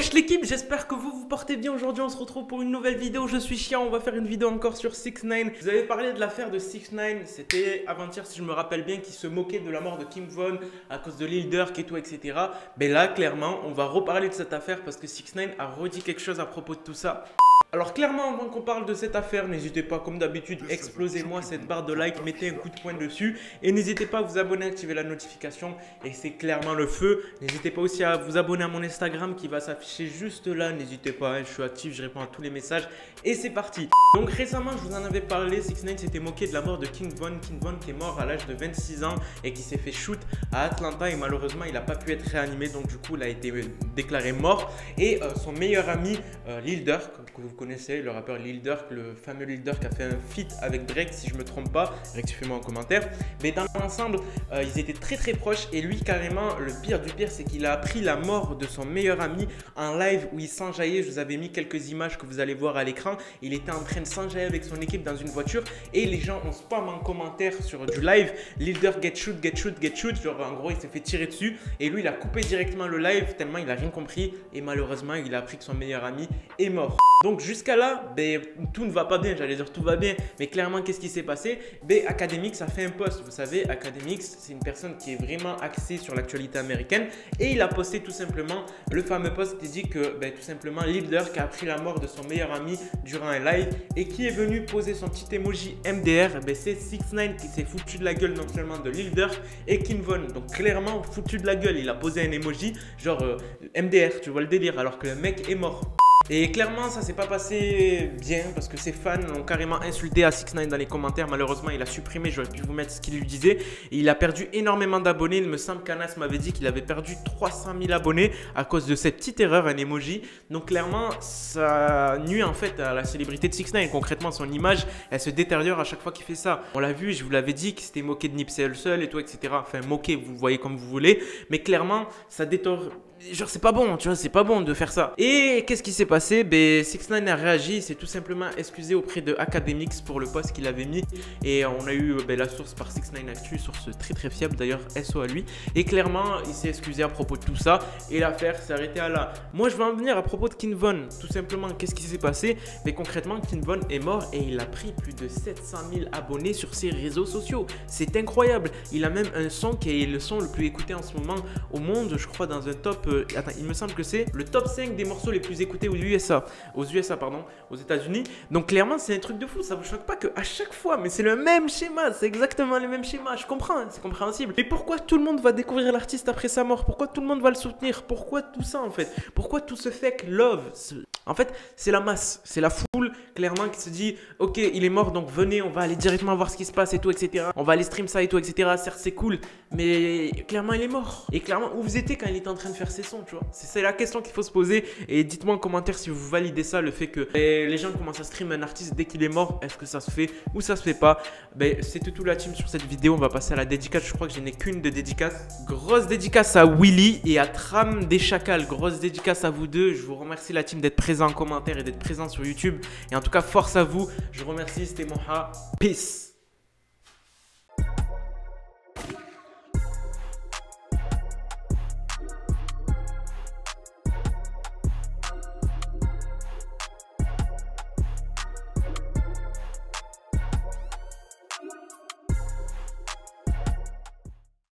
Wesh l'équipe, j'espère que vous vous portez bien. Aujourd'hui on se retrouve pour une nouvelle vidéo. Je suis chiant, on va faire une vidéo encore sur 6ix9ine. Vous avez parlé de l'affaire de 6ix9ine, c'était avant-hier si je me rappelle bien, qui se moquait de la mort de King Von à cause de Lil Durk et tout, etc. Mais là clairement on va reparler de cette affaire parce que 6ix9ine a redit quelque chose à propos de tout ça. Alors clairement, avant qu'on parle de cette affaire, n'hésitez pas comme d'habitude, explosez-moi cette barre de like, mettez un coup de poing dessus et n'hésitez pas à vous abonner, activer la notification et c'est clairement le feu. N'hésitez pas aussi à vous abonner à mon Instagram qui va s'afficher juste là, n'hésitez pas, je suis actif, je réponds à tous les messages et c'est parti. Donc récemment, je vous en avais parlé, 6ix9ine s'était moqué de la mort de King Von qui est mort à l'âge de 26 ans et qui s'est fait shoot à Atlanta et malheureusement il n'a pas pu être réanimé, donc du coup il a été déclaré mort. Et son meilleur ami Lil Durk, que vous connaissez, le rappeur Lil Durk, le fameux Lil Durk a fait un feat avec Drake si je me trompe pas, rectifiez-moi en commentaire. Mais dans l'ensemble, ils étaient très proches et lui carrément, le pire du pire, c'est qu'il a appris la mort de son meilleur ami en live où il s'enjaillait. Je vous avais mis quelques images que vous allez voir à l'écran. Il était en train de s'enjailler avec son équipe dans une voiture et les gens ont spam en commentaire sur du live Lil Durk get shoot, get shoot, get shoot. Genre en gros, il s'est fait tirer dessus et lui il a coupé directement le live tellement il a rien compris et malheureusement il a appris que son meilleur ami est mort. Donc jusqu'à là, tout ne va pas bien, j'allais dire tout va bien, mais clairement qu'est-ce qui s'est passé? Akademiks a fait un post, vous savez, Akademiks c'est une personne qui est vraiment axée sur l'actualité américaine et il a posté tout simplement le fameux post qui dit que tout simplement Lil Durk a appris la mort de son meilleur ami durant un live et qui est venu poser son petit emoji MDR, c'est 6ix9ine qui s'est foutu de la gueule non seulement de Lil Durk et King Von, donc clairement foutu de la gueule, il a posé un emoji genre MDR, tu vois le délire, alors que le mec est mort. Et clairement ça s'est pas passé bien parce que ses fans l'ont carrément insulté à 6ix9ine dans les commentaires. Malheureusement il a supprimé, j'aurais pu vous mettre ce qu'il lui disait. Et il a perdu énormément d'abonnés. Il me semble qu'Anas m'avait dit qu'il avait perdu 300 000 abonnés à cause de cette petite erreur, un emoji. Donc clairement ça nuit en fait à la célébrité de 6ix9ine. Concrètement son image elle se détériore à chaque fois qu'il fait ça. On l'a vu, je vous l'avais dit qu'il s'était moqué de Nipsey Hussle et tout, etc. Enfin moqué, vous voyez comme vous voulez. Mais clairement ça détériore. Genre c'est pas bon, tu vois, c'est pas bon de faire ça. Et qu'est-ce qui s'est passé? 6ix9ine a réagi, il s'est tout simplement excusé auprès de Akademiks pour le post qu'il avait mis. Et on a eu la source par 6ix9ine Actu, source très fiable d'ailleurs, SO à lui. Et clairement, il s'est excusé à propos de tout ça. Et l'affaire s'est arrêtée à là. Moi je vais en venir à propos de King Von. Tout simplement, qu'est-ce qui s'est passé? Mais concrètement, King Von est mort et il a pris plus de 700 000 abonnés sur ses réseaux sociaux. C'est incroyable. Il a même un son qui est le son le plus écouté en ce moment au monde, je crois dans un top... Attends, il me semble que c'est le top 5 des morceaux les plus écoutés aux USA, aux États-Unis. Donc clairement, c'est un truc de fou. Ça vous choque pas qu'à chaque fois, mais c'est le même schéma, c'est exactement le même schéma. Je comprends, hein, c'est compréhensible. Mais pourquoi tout le monde va découvrir l'artiste après sa mort? Pourquoi tout le monde va le soutenir? Pourquoi tout ça en fait? Pourquoi tout ce fake love? En fait, c'est la masse, c'est la foule clairement qui se dit ok, il est mort, donc venez, on va aller directement voir ce qui se passe et tout, etc. On va aller stream ça et tout, etc. Certes, c'est cool, mais clairement, il est mort. Et clairement, où vous étiez quand il était en train de faire ses sons, tu vois? C'est la question qu'il faut se poser. Et dites-moi en commentaire si vous validez ça, le fait que les gens commencent à stream un artiste dès qu'il est mort. Est-ce que ça se fait ou ça se fait pas? C'était tout la team sur cette vidéo. On va passer à la dédicace. Je crois que je n'ai qu'une de dédicace. Grosse dédicace à Willy et à Tram des Chacals. Grosse dédicace à vous deux. Je vous remercie la team d'être présent en commentaire et d'être présent sur YouTube. Et en tout cas, force à vous. Je vous remercie. C'était Moha. Peace.